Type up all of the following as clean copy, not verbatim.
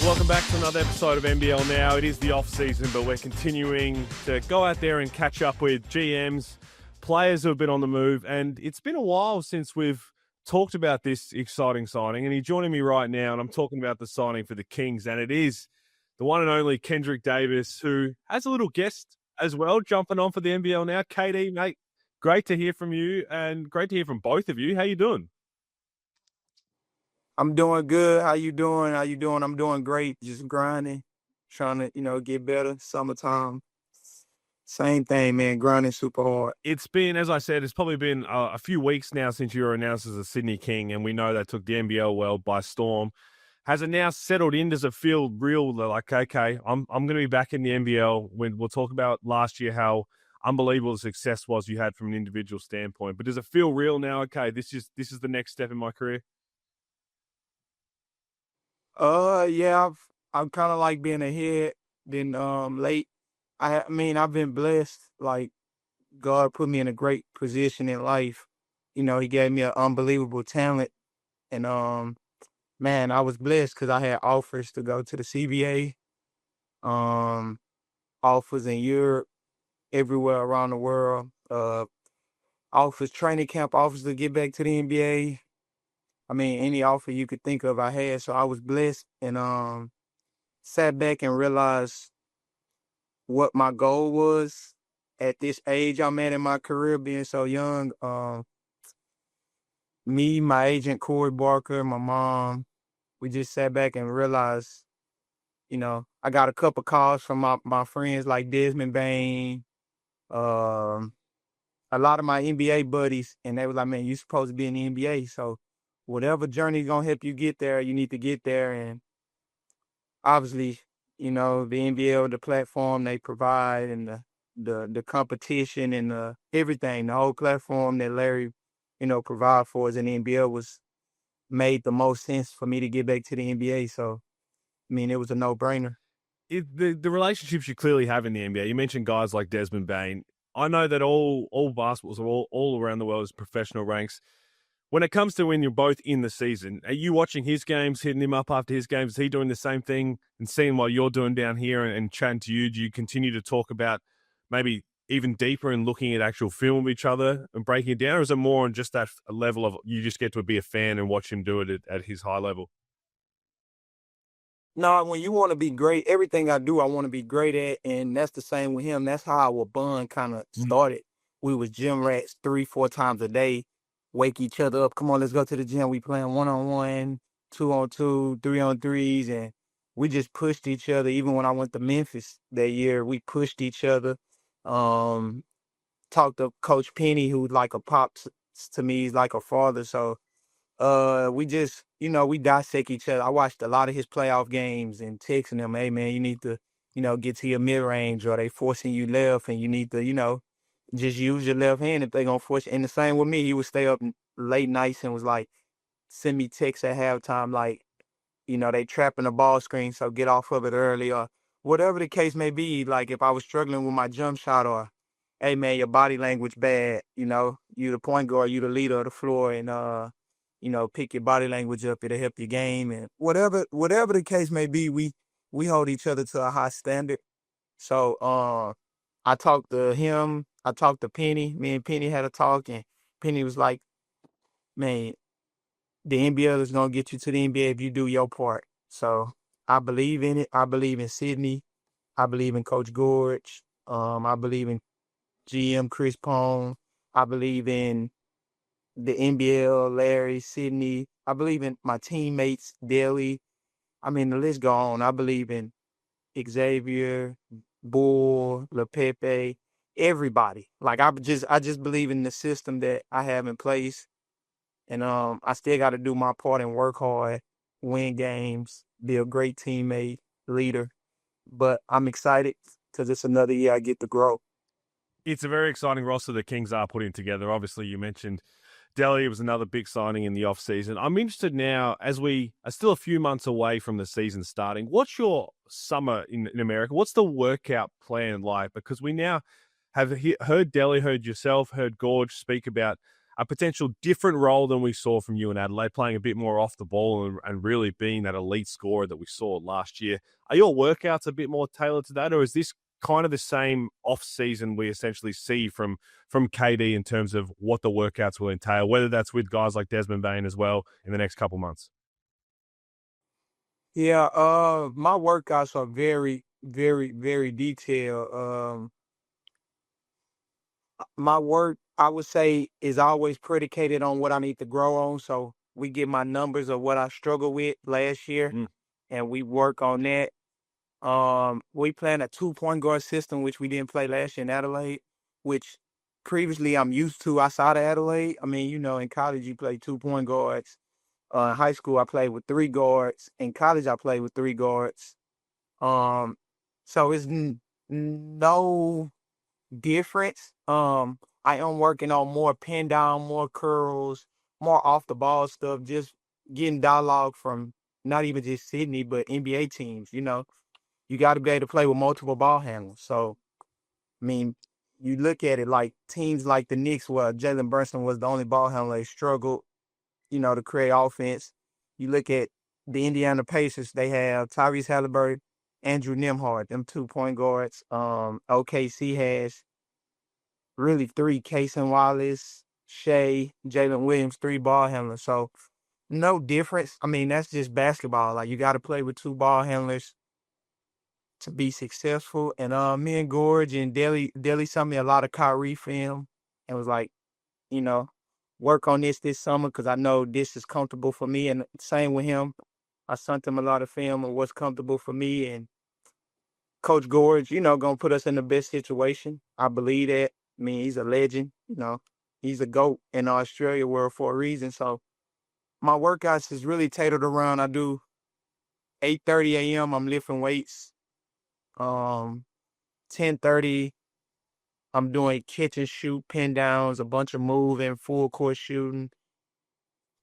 Welcome back to another episode of NBL Now. It is the off-season, but we're continuing to go out there and catch up with GMs, players who have been on the move, and it's been a while since we've talked about this exciting signing, and he's joining me right now, and I'm talking about the signing for the Kings, and it is the one and only Kendric Davis, who has a little guest as well, jumping on for the NBL Now. KD, mate, great to hear from you, and great to hear from both of you. How you doing? I'm doing good. How you doing? I'm doing great. Just grinding, trying to, get better. Summertime. Same thing, man. Grinding super hard. It's been, as I said, it's probably been a few weeks now since you were announced as a Sydney King, and we know that took the NBL world by storm. Has it now settled in? Does it feel real? Like, okay, I'm going to be back in the NBL. We'll talk about last year how unbelievable the success was you had from an individual standpoint. But does it feel real now? Okay, this is the next step in my career. Yeah, I'm kind of like being ahead than late. I mean, I've been blessed. Like, God put me in a great position in life. He gave me an unbelievable talent, and man, I was blessed because I had offers to go to the CBA, offers in Europe, everywhere around the world, offers, training camp offers to get back to the NBA. I mean, any offer you could think of, I had. So I was blessed, and sat back and realized what my goal was at this age I'm at in my career, being so young. Me, my agent Corey Barker, my mom, we just sat back and realized, I got a couple calls from my friends like Desmond Bane, um, a lot of my NBA buddies, and they were like, "Man, you supposed to be in the NBA, so whatever journey gonna help you get there, you need to get there." And obviously, the NBL, the platform they provide, and the competition, and everything, the whole platform that Larry, provide for us in the NBL was made the most sense for me to get back to the NBA. So, I mean, it was a no-brainer. The relationships you clearly have in the NBA, you mentioned guys like Desmond Bane. I know that all basketballs are all around the world is professional ranks. When it comes to when you're both in the season, are you watching his games, hitting him up after his games? Is he doing the same thing and seeing what you're doing down here and chatting to you? Do you continue to talk about maybe even deeper and looking at actual film of each other and breaking it down? Or is it more on just that level of you just get to be a fan and watch him do it at his high level? No, when you want to be great, everything I do, I want to be great at, and that's the same with him. That's how our bond kind of started. We was gym rats 3-4 times a day, wake each other up. Come on, let's go to the gym. We playing 1-on-1, 2-on-2, 3-on-3s, and we just pushed each other. Even when I went to Memphis that year, we pushed each other. Um, Talked to Coach Penny, who's like a to me. He's like a father. So we just, we dissect each other. I watched a lot of his playoff games and texting him, "Hey man, you need to, get to your mid range, or they forcing you left, and you need to, just use your left hand if they gonna force you." And the same with me. He would stay up late nights and was like, send me texts at halftime, like, they trapping the ball screen, so get off of it early, or whatever the case may be. Like if I was struggling with my jump shot, or, "Hey man, your body language bad, you the point guard, you the leader of the floor, and pick your body language up, it'll help your game." And whatever the case may be, we hold each other to a high standard. So I talked to him, I talked to Penny. Me and Penny had a talk, and Penny was like, "Man, the NBL is gonna get you to the NBA if you do your part." So I believe in it. I believe in Sydney. I believe in Coach Gorge. I believe in GM Chris Pong. I believe in the NBL, Larry, Sydney. I believe in my teammates, Daly. I mean, the list go on. I believe in Xavier, Bull, LePepe, everybody. Like I just believe in the system that I have in place. And I still got to do my part and work hard, win games, be a great teammate, leader. But I'm excited because it's another year I get to grow. It's a very exciting roster the Kings are putting together. Obviously, you mentioned Delhi was another big signing in the offseason. I'm interested now, as we are still a few months away from the season starting, what's your summer in America? What's the workout plan like? Because we now have heard Delhi, heard yourself, heard Gorge speak about a potential different role than we saw from you in Adelaide, playing a bit more off the ball and really being that elite scorer that we saw last year. Are your workouts a bit more tailored to that, or is this kind of the same off season we essentially see from KD in terms of what the workouts will entail, whether that's with guys like Desmond Bane as well in the next couple months? Yeah, my workouts are very, very, very detailed. My work, I would say, is always predicated on what I need to grow on. So we get my numbers of what I struggled with last year, Mm. and we work on that. We plan a 2 point guard system, which we didn't play last year in Adelaide, which previously I'm used to outside of Adelaide. I mean, in college you play 2 point guards. In high school I played with 3 guards. In college I played with 3 guards. Um, so it's no difference. I am working on more pin down, more curls, more off the ball stuff, just getting dialogue from not even just Sydney, but NBA teams. You got to be able to play with multiple ball handlers. So, I mean, you look at it like teams like the Knicks, where Jalen Brunson was the only ball handler, they struggled, to create offense. You look at the Indiana Pacers, they have Tyrese Halliburton, Andrew Nembhard, them 2 point guards. OKC has really three: Cason Wallace, Shea, Jalen Williams, three ball handlers. So no difference. I mean, that's just basketball. Like, you got to play with two ball handlers to be successful. And me and Gorge and Deli sent me a lot of Kyrie film and was like, you know, work on this summer because I know this is comfortable for me. And same with him. I sent him a lot of film of what's comfortable for me. And Coach Gorge, gonna put us in the best situation. I believe that. I mean, he's a legend. He's a GOAT in the Australia world for a reason. So my workouts is really tailored around. I do 8:30 a.m. I'm lifting weights. 10:30 I'm doing catch and shoot, pin downs, a bunch of moving, full court shooting.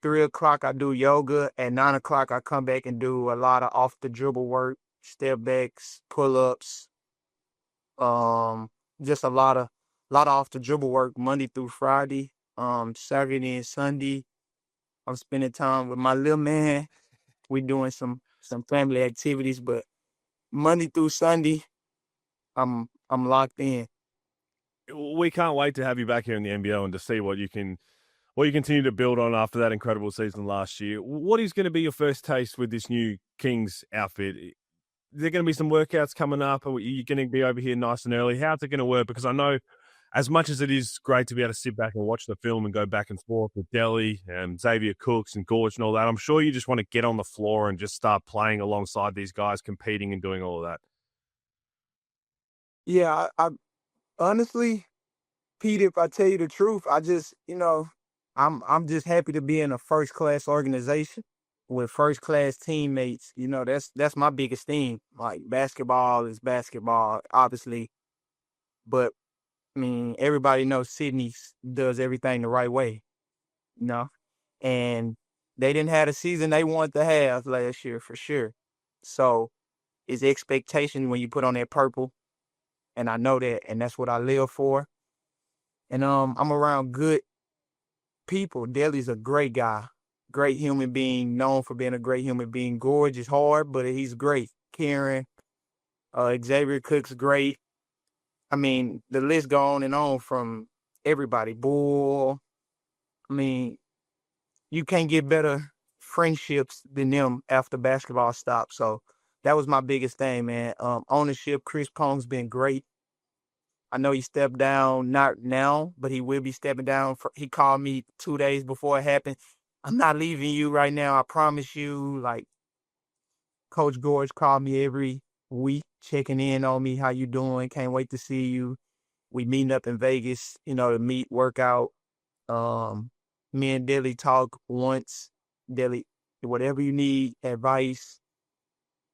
3 o'clock I do yoga. At 9 o'clock I come back and do a lot of off the dribble work, step backs, pull ups. Um, just a lot of off the dribble work Monday through Friday. Saturday and Sunday I'm spending time with my little man. We doing some family activities, but Monday through Sunday I'm locked in. We can't wait to have you back here in the NBL and to see what you continue to build on after that incredible season last year. What is going to be your first taste with this new Kings outfit? There going to be some workouts coming up? Or are you going to be over here nice and early? How's it going to work? Because I know as much as it is great to be able to sit back and watch the film and go back and forth with Delhi and Xavier Cooks and Gorge and all that, I'm sure you just want to get on the floor and just start playing alongside these guys, competing and doing all of that. Yeah, I honestly, Pete, if I tell you the truth, I just, I'm just happy to be in a first class organization with first class teammates. That's my biggest thing. Like, basketball is basketball, obviously, but I mean, everybody knows Sydney does everything the right way, you know, and they didn't have the season they wanted to have last year for sure. So it's expectation when you put on that purple, and I know that, and that's what I live for. And I'm around good people. Deli's a great guy, great human being, known for being a great human being. Gorge is hard, but he's great. Karen, Xavier Cook's great. I mean, the list go on and on from everybody. Bull. I mean, you can't get better friendships than them after basketball stops. So that was my biggest thing, man. Ownership. Chris Pong's been great. I know he stepped down, not now, but he will be stepping down. He called me 2 days before it happened. I'm not leaving you right now. I promise you. Like, Coach Gorge called me every week, checking in on me. How you doing? Can't wait to see you. We meeting up in Vegas, to meet, work out. Um, Me and Dilly talk once. Dilly, whatever you need, advice,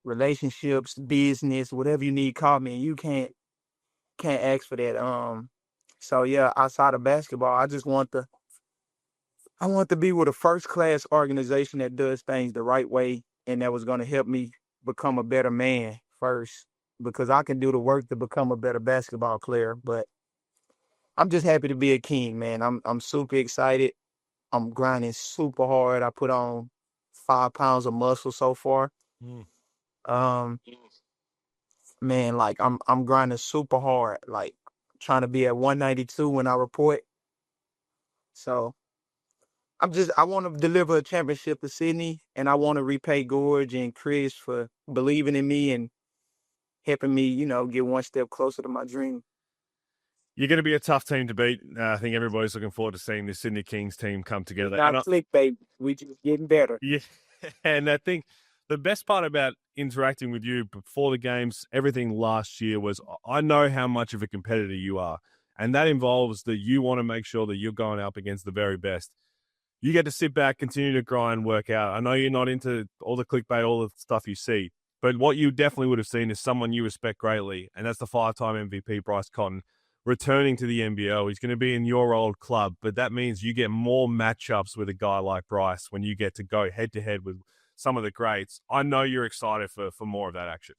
relationships, business, whatever you need, call me. And you can't ask for that. So yeah, outside of basketball, I want to be with a first class organization that does things the right way and that was going to help me become a better man first, because I can do the work to become a better basketball player, but I'm just happy to be a king, man. I'm super excited. I'm grinding super hard. I put on 5 pounds of muscle so far. Mm. Um, man, like I'm grinding super hard, like trying to be at 192 when I report. So I want to deliver a championship to Sydney, and I want to repay Gorge and Chris for believing in me and helping me, get one step closer to my dream. You're going to be a tough team to beat. I think everybody's looking forward to seeing this Sydney Kings team come together. Not clickbait. We just getting better. Yeah, and I think the best part about interacting with you before the games, everything last year was I know how much of a competitor you are, and that involves that you want to make sure that you're going up against the very best. You get to sit back, continue to grind, work out. I know you're not into all the clickbait, all the stuff you see, but what you definitely would have seen is someone you respect greatly, and that's the 5-time MVP, Bryce Cotton, returning to the NBL. He's going to be in your old club, but that means you get more matchups with a guy like Bryce when you get to go head-to-head with some of the greats. I know you're excited for more of that action.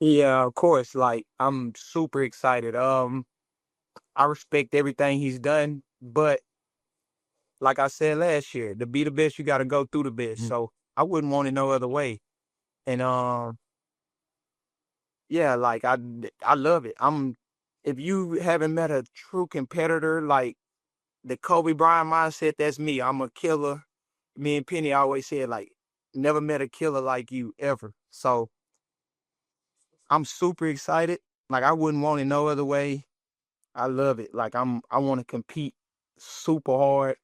Yeah, of course. Like I'm super excited. I respect everything he's done, but like I said last year, to be the best, you got to go through the best. Mm. So I wouldn't want it no other way. And yeah, like I love it. If you haven't met a true competitor, like the Kobe Bryant mindset, that's me. I'm a killer. Me and Penny always said like, never met a killer like you ever. So I'm super excited. Like I wouldn't want it no other way. I love it. Like I want to compete super hard.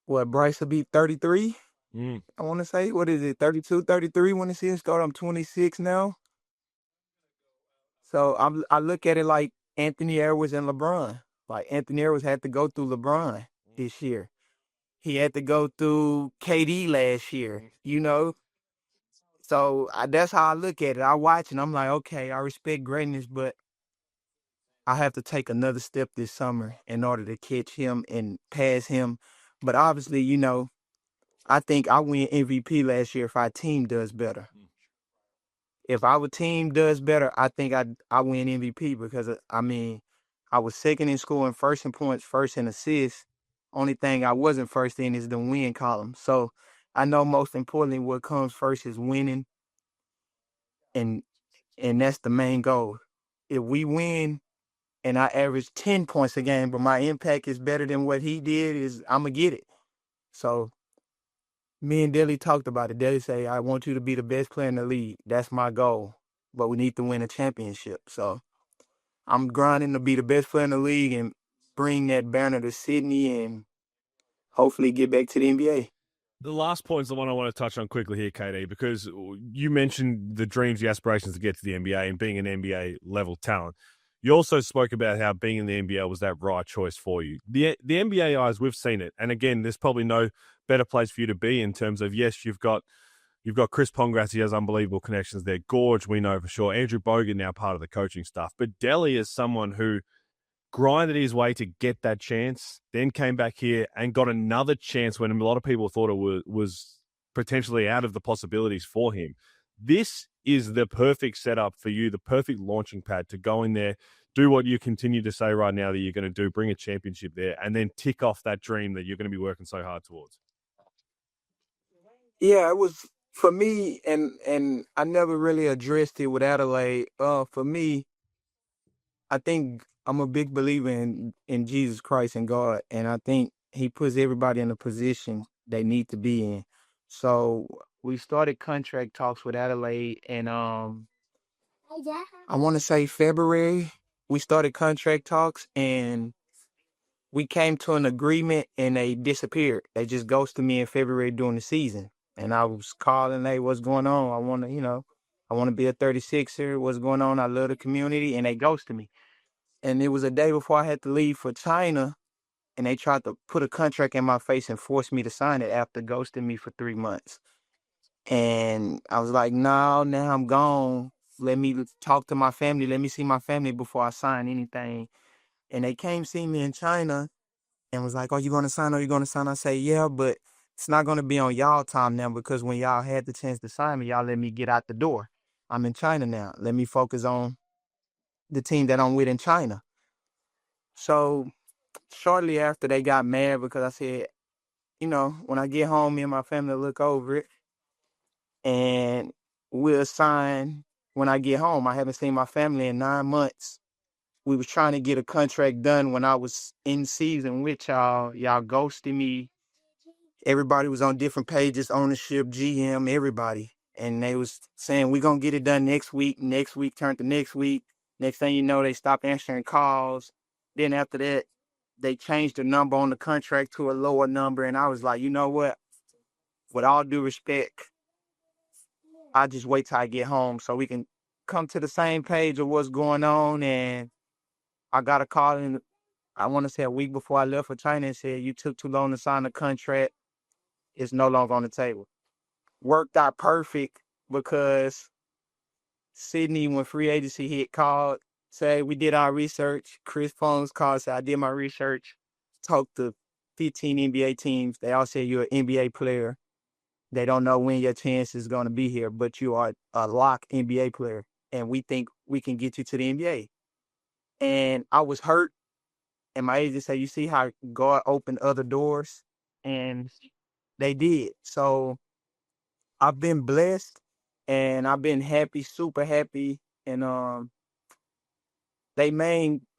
What, Bryce will be 33? Mm. I want to say, what is it, 32, 33 when the season started? I'm 26 now. So I look at it like Anthony Edwards and LeBron. Like Anthony Edwards had to go through LeBron this year. He had to go through KD last year. So that's how I look at it. I watch and I'm like, okay, I respect greatness, but I have to take another step this summer in order to catch him and pass him. But obviously, I think I win MVP last year if our team does better. If our team does better, I think I win MVP because I was second in scoring, first in points, first in assists. Only thing I wasn't first in is the win column. So I know most importantly what comes first is winning, and that's the main goal. If we win and I average 10 points a game, but my impact is better than what he did, is I'm gonna get it. So me and Dilly talked about it. Dilly say, I want you to be the best player in the league. That's my goal. But we need to win a championship. So I'm grinding to be the best player in the league and bring that banner to Sydney and hopefully get back to the NBA. The last point is the one I want to touch on quickly here, KD, because you mentioned the dreams, the aspirations to get to the NBA and being an NBA level talent. You also spoke about how being in the NBL was that right choice for you. The NBA eyes, we've seen it, and again, there's probably no better place for you to be in terms of yes, you've got Chris Pongrass, he has unbelievable connections there. Gorge, we know for sure. Andrew Bogut now part of the coaching staff, but Delhi is someone who grinded his way to get that chance, then came back here and got another chance when a lot of people thought it was potentially out of the possibilities for him. This is the perfect setup for you, the perfect launching pad to go in there, do what you continue to say right now that you're going to do, bring a championship there, and then tick off that dream that you're going to be working so hard towards. Yeah, it was for me, and I never really addressed it with Adelaide. For me, I think I'm a big believer in Jesus Christ and God, and I think He puts everybody in a position they need to be in. So we started contract talks with Adelaide, and I want to say February we started contract talks, and we came to an agreement, and they disappeared. They just ghosted me in February during the season, and I was calling, hey, what's going on? I want to be a 36er. What's going on? I love the community, and they ghosted me. And it was a day before I had to leave for China, and they tried to put a contract in my face and force me to sign it after ghosting me for 3 months. And I was like, no, now I'm gone. Let me talk to my family. Let me see my family before I sign anything. And they came see me in China and was like, are you going to sign? Are you going to sign? I say, yeah, but it's not going to be on y'all time now because when y'all had the chance to sign me, y'all let me get out the door. I'm in China now. Let me focus on the team that I'm with in China. So shortly after, they got mad because I said, when I get home, me and my family look over it, and we'll sign when I get home. I haven't seen my family in 9 months. We was trying to get a contract done when I was in season with y'all. Y'all ghosted me. Everybody was on different pages, ownership, GM, everybody. And they was saying, we're going to get it done next week. Next week turned to next week. Next thing you know, they stopped answering calls. Then after that, they changed the number on the contract to a lower number. And I was like, you know what? With all due respect, I just wait till I get home so we can come to the same page of what's going on. And I got a call in, I want to say a week before I left for China, and said, you took too long to sign the contract. It's no longer on the table. Worked out perfect because Sydney, when free agency hit, called, say we did our research. Chris Phones called, said I did my research, talked to 15 NBA teams. They all said you're an NBA player. They don't know when your chance is going to be here, but you are a lock NBA player, and we think we can get you to the NBA. And I was hurt, and my agent said, you see how God opened other doors? And they did. So I've been blessed, and I've been happy, super happy. And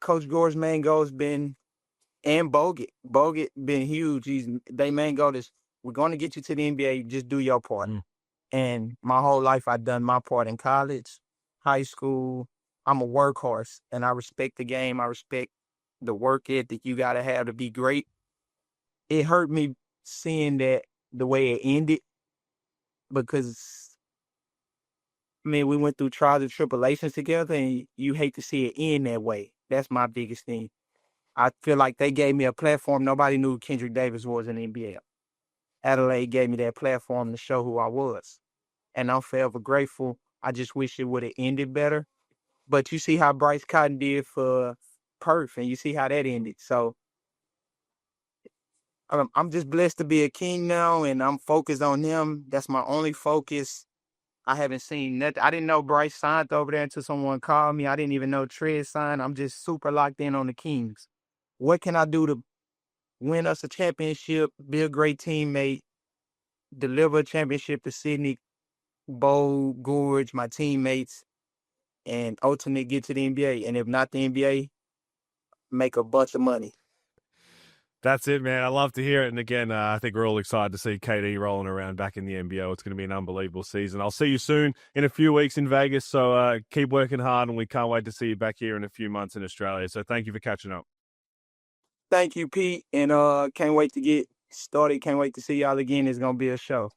Coach Gore's main goal has been, and Bogut been huge. They main goal is, we're going to get you to the NBA. Just do your part. And my whole life, I've done my part in college, high school. I'm a workhorse, and I respect the game. I respect the work ethic you got to have be great. It hurt me seeing that the way it ended, because, we went through trials and tribulations together, and you hate to see it end that way. That's my biggest thing. I feel like they gave me a platform. Nobody knew Kendric Davis was in the NBL. Adelaide gave me that platform to show who I was. And I'm forever grateful. I just wish it would have ended better. But you see how Bryce Cotton did for Perth, and you see how that ended. So I'm just blessed to be a king now, and I'm focused on him. That's my only focus. I haven't seen nothing. I didn't know Bryce signed over there until someone called me. I didn't even know Trez signed. I'm just super locked in on the Kings. What can I do to win us a championship, be a great teammate, deliver a championship to Sydney, Bo, Gorge, my teammates, and ultimately get to the NBA. And if not the NBA, make a bunch of money. That's it, man. I love to hear it. And again, I think we're all excited to see KD rolling around back in the NBL. It's going to be an unbelievable season. I'll see you soon in a few weeks in Vegas. So keep working hard, and we can't wait to see you back here in a few months in Australia. So thank you for catching up. Thank you, Pete. And can't wait to get started. Can't wait to see y'all again. It's going to be a show.